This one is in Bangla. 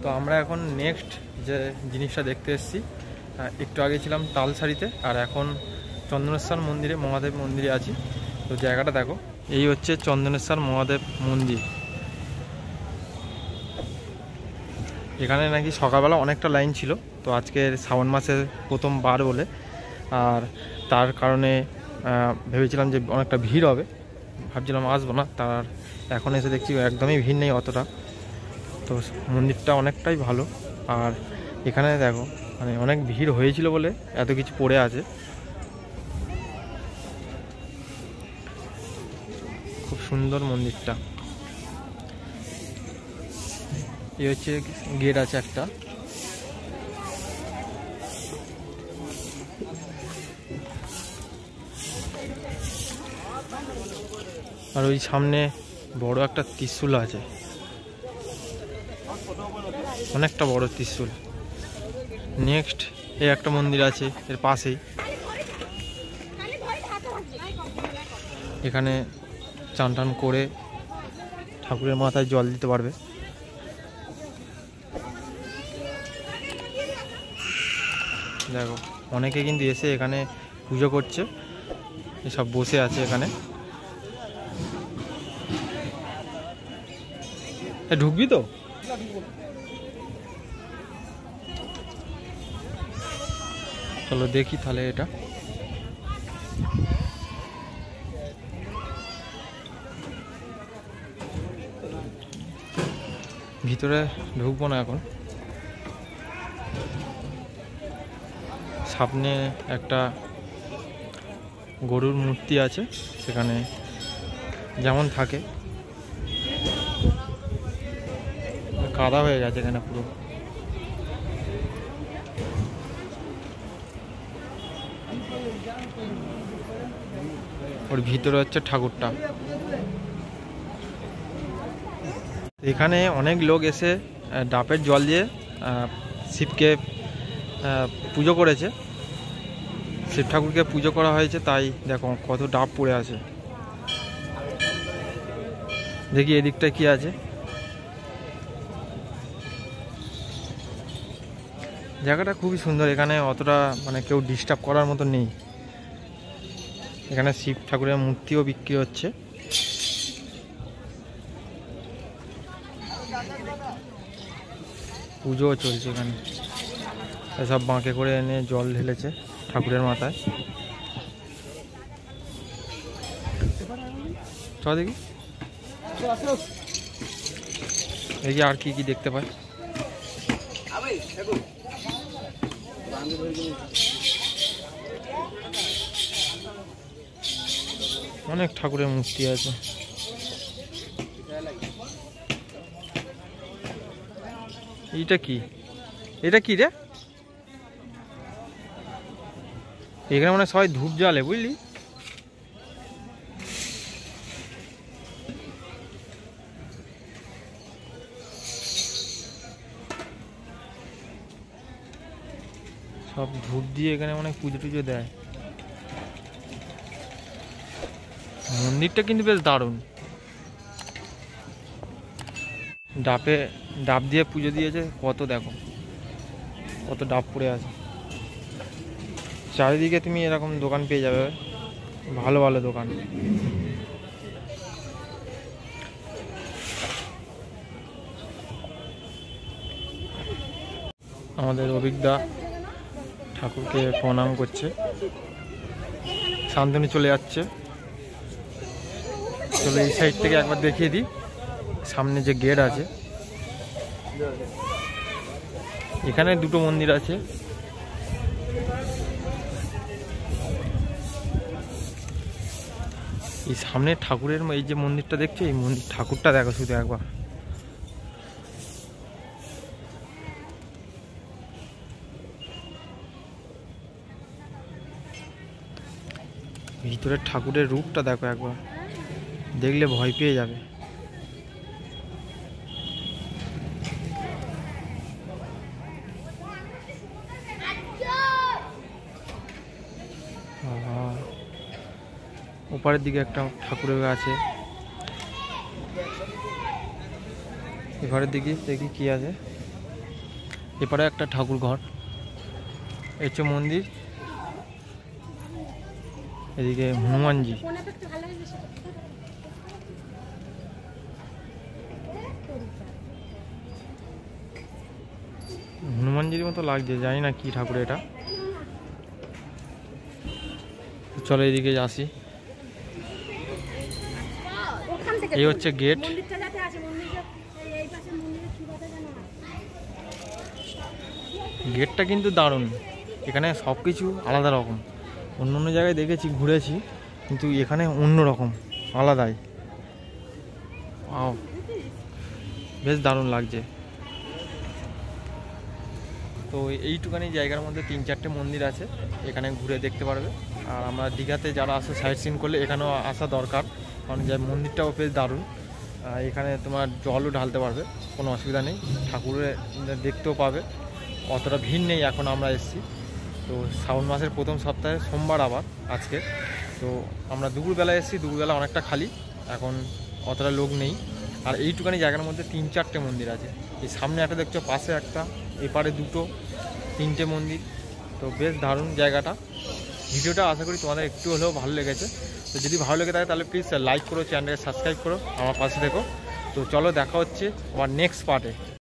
তো আমরা এখন নেক্সট যে জিনিসটা দেখতে এসেছি, একটু আগে ছিলাম তালসারিতে আর এখন চন্দনেশ্বর মন্দিরে, মহাদেব মন্দিরে আছি। তো জায়গাটা দেখো, এই হচ্ছে চন্দনেশ্বর মহাদেব মন্দির। এখানে নাকি সকালবেলা অনেকটা লাইন ছিল, তো আজকের শ্রাবণ মাসের প্রথম বার বলে আর তার কারণে ভেবেছিলাম যে অনেকটা ভিড় হবে, ভাবছিলাম আসবো না। তার এখন এসে দেখছি একদমই ভিড় নেই অতটা। তো মন্দিরটা অনেকটাই ভালো। আর এখানে দেখো মানে অনেক ভিড় হয়েছিল বলে এত কিছু পড়ে আছে। খুব সুন্দর মন্দিরটা। এই হচ্ছে গেট আছে একটা। আর ওই সামনে বড় একটা ত্রিশূল আছে, অনেকটা বড় ত্রিশূল। নেক্সট এই একটা মন্দির আছে এর পাশেই, এখানে চান টান করে ঠাকুরের মাথায় জল দিতে পারবে। দেখো অনেকে কিন্তু এসে এখানে পুজো করছে, এসব বসে আছে এখানে। ঢুকবি তো? চলো দেখি তাহলে এটা। ভিতরে ঢুকবো না এখন। সামনে একটা গরুর মূর্তি আছে, সেখানে যেমন থাকে। কাদা হয়ে গেছে এখানে পুরো। ওর ভিতরে হচ্ছে ঠাকুরটা। এখানে অনেক লোক এসে ডাবের জল দিয়ে শিবকে পুজো করেছে, শিব ঠাকুরকে পুজো করা হয়েছে। তাই দেখো কত ডাব পড়ে আছে। দেখি এদিকটা কি আছে। জায়গাটা খুবই সুন্দর, এখানে অতটা মানে কেউ ডিস্টার্ব করার মতো নেই। এখানে শিব ঠাকুরের মূর্তিও বিক্রি হচ্ছে। পুজোও চলছে এখানে। এসব বাঁকে করে এনে জল ঢেলেছে ঠাকুরের মাথায়। চ দেখি দেখি আর কি কি দেখতে পাই। অনেক ঠাকুরের মূর্তি আছে। এইটা কি? এটা কি রে? এখানে মানে সবাই ধূপ জ্বালে, বুঝলি? সব ধূপ দিয়ে এখানে অনেক পুজো টুজো দেয়। মন্দিরটা কিন্তু বেশ দারুণ। ডাব দিয়ে পুজো দিয়েছে কত, দেখো কত ডাব পড়ে আছে। চারিদিকে তুমি এরকম দোকান পেয়ে যাবে, ভালো ভালো দোকান। আমাদের অভিজ্ঞতা ঠাকুরকে প্রণাম করছে, শান্তনু চলে যাচ্ছে। চলো এই সাইড থেকে একবার দেখিয়ে দিই সামনে যে গেট আছে। এখানে দুটো মন্দির আছে। এই সামনে ঠাকুরের এই যে মন্দিরটা দেখছো, এই মন্দির ঠাকুরটা দেখো শুধু একবার। ভিতরের ঠাকুরের রূপটা দেখো একবার, দেখলে ভয় পেয়ে যাবে। ওপারের দিকে একটা ঠাকুরের আছে। ঘরের দিকে দেখি কি আছে। এপারে একটা ঠাকুর ঘর, এই হচ্ছে মন্দির, এদিকে হনুমানজি। হনুমানজির মতো লাগছে, জানি না কি ঠাকুর এটা। চলো এদিকে আসি, এই হচ্ছে গেট। গেটটা কিন্তু দারুণ, এখানে সব কিছু আলাদা রকম। অন্য অন্য জায়গায় দেখেছি, ঘুরেছি, কিন্তু এখানে অন্য রকম, আলাদাই। বেশ দারুণ লাগছে। তো এইটুখানি জায়গার মধ্যে 3-4টে মন্দির আছে, এখানে ঘুরে দেখতে পারবে। আর আমরা দীঘাতে যারা আসে সাইট সিন করলে এখানেও আসা দরকার, কারণ যে মন্দিরটাও বেশ দারুণ। এখানে তোমার জলও ঢালতে পারবে, কোনো অসুবিধা নেই, ঠাকুরের দেখতেও পাবে। অতটা ভিড় নেই এখন আমরা এসেছি। তো শ্রাবণ মাসের প্রথম সপ্তাহে সোমবার আবার আজকে। তো আমরা দুপুরবেলা এসেছি, দুপুরবেলা অনেকটা খালি, এখন অতটা লোক নেই। আর এইটুখানি জায়গার মধ্যে 3-4টে মন্দির আছে। এই সামনে একটা দেখছো, পাশে একটা, এপারে দুটো, 3টে মন্দির। তো বেশ দারুণ জায়গাটা। ভিডিওটা আশা করি তোমাদের একটু হলেও ভালো লেগেছে। তো যদি ভালো লেগে থাকে তাহলে প্লিজ লাইক করো, চ্যানেলকে সাবস্ক্রাইব করো, আমার পাশে দেখো। তো চলো দেখা হচ্ছে আবার নেক্সট পার্টে।